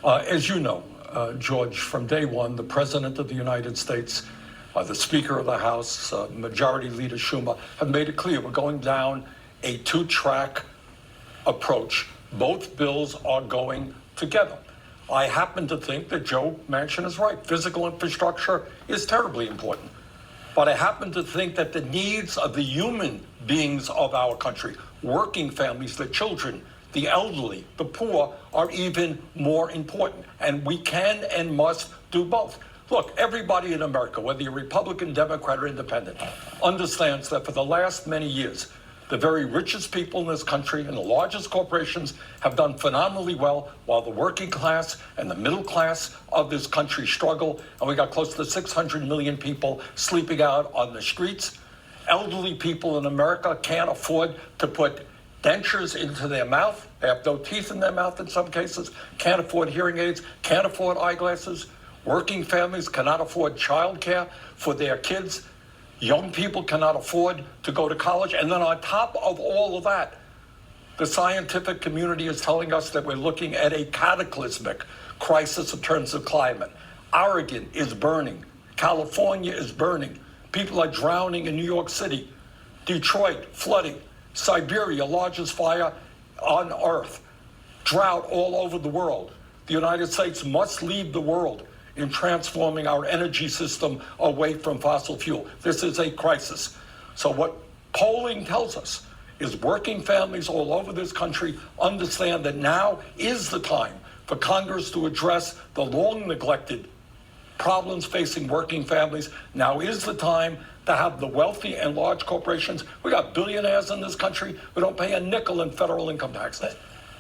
As you know, George, from day one, the President of the United States, the Speaker of the House, Majority Leader Schumer, have made it clear we're going down a two-track approach. Both bills are going together. I happen to think that Joe Manchin is right. Physical infrastructure is terribly important. But I happen to think that the needs of the human beings of our country, working families, the children, the elderly, the poor, are even more important. And we can and must do both. Look, everybody in America, whether you're Republican, Democrat, or Independent, understands that for the last many years, the very richest people in this country and the largest corporations have done phenomenally well, while the working class and the middle class of this country struggle. And we got close to 600 million people sleeping out on the streets. Elderly people in America can't afford to put dentures into their mouth. They have no teeth in their mouth in some cases, can't afford hearing aids, can't afford eyeglasses. Working families cannot afford childcare for their kids. Young people cannot afford to go to college. And then on top of all of that, the scientific community is telling us that we're looking at a cataclysmic crisis in terms of climate. Oregon is burning. California is burning. People are drowning in New York City. Detroit, flooding. Siberia, largest fire on Earth. Drought all over the world. The United States must lead the world in transforming our energy system away from fossil fuel. This is a crisis. So what polling tells us is working families all over this country understand that now is the time for Congress to address the long neglected problems facing working families. Now is the time to have the wealthy and large corporations. We got billionaires in this country who don't pay a nickel in federal income taxes.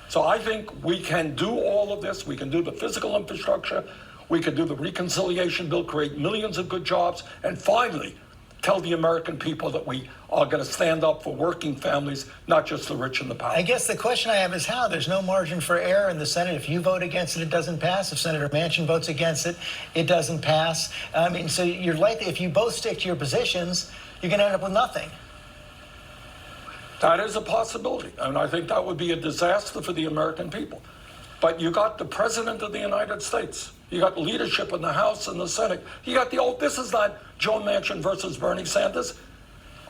So I think we can do all of this. We can do the physical infrastructure. We could do the reconciliation bill, create millions of good jobs, and finally tell the American people that we are going to stand up for working families, not just the rich and the powerful. I guess the question I have is how? There's no margin for error in the Senate. If you vote against it, it doesn't pass. If Senator Manchin votes against it, it doesn't pass. I mean, so you're likely, if you both stick to your positions, you're going to end up with nothing. That is a possibility, and I think that would be a disaster for the American people. But you got the President of the United States. You got leadership in the House and the Senate. You got the old, this is not Joe Manchin versus Bernie Sanders.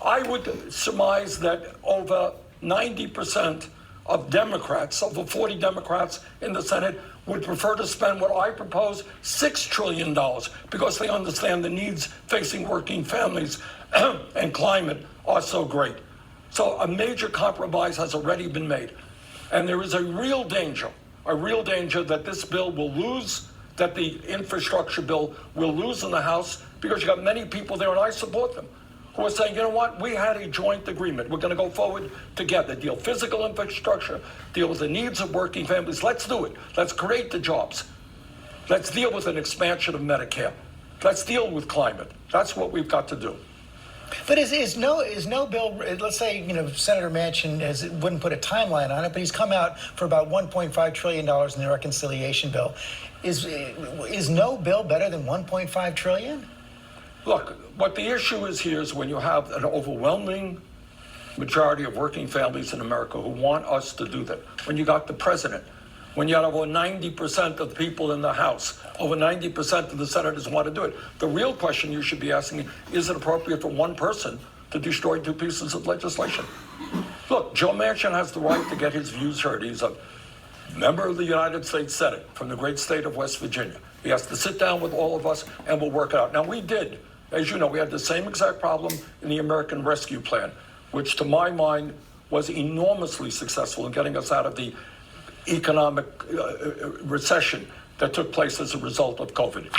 I would surmise that over 90% of Democrats, over 40 Democrats in the Senate, would prefer to spend what I propose, $6 trillion, because they understand the needs facing working families and climate are so great. So a major compromise has already been made. And there is a real danger that this bill will lose, that the infrastructure bill will lose in the House, because you got many people there, and I support them, who are saying, you know what, we had a joint agreement. We're going to go forward together, deal physical infrastructure, deal with the needs of working families. Let's do it. Let's create the jobs. Let's deal with an expansion of Medicare. Let's deal with climate. That's what we've got to do. But is no bill, let's say, Senator Manchin wouldn't put a timeline on it, but he's come out for about $1.5 trillion in the reconciliation bill. Is no bill better than $1.5 trillion? Look, what the issue is here is when you have an overwhelming majority of working families in America who want us to do that. When you got the president, when you have over 90% of the people in the House, over 90% of the senators want to do it. The real question you should be asking is it appropriate for one person to destroy two pieces of legislation? Look, Joe Manchin has the right to get his views heard. He's a member of the United States Senate from the great state of West Virginia. He has to sit down with all of us and we'll work it out. Now, we did, as you know, we had the same exact problem in the American Rescue Plan, which to my mind was enormously successful in getting us out of the economic recession that took place as a result of COVID.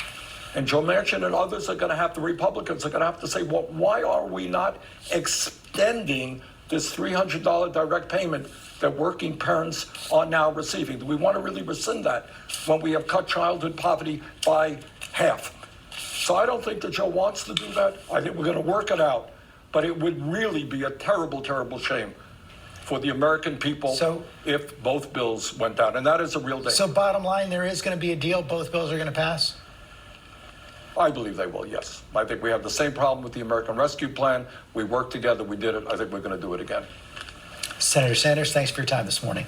And Joe Manchin and others are going to have, the Republicans are going to have to say, well, why are we not extending this $300 direct payment that working parents are now receiving? Do we want to really rescind that when we have cut childhood poverty by half? So I don't think that Joe wants to do that. I think we're going to work it out. But it would really be a terrible, terrible shame for the American people if both bills went down. And that is a real danger. So bottom line, there is going to be a deal. Both bills are going to pass? I believe they will, yes. I think we have the same problem with the American Rescue Plan. We worked together. We did it. I think we're going to do it again. Senator Sanders, thanks for your time this morning.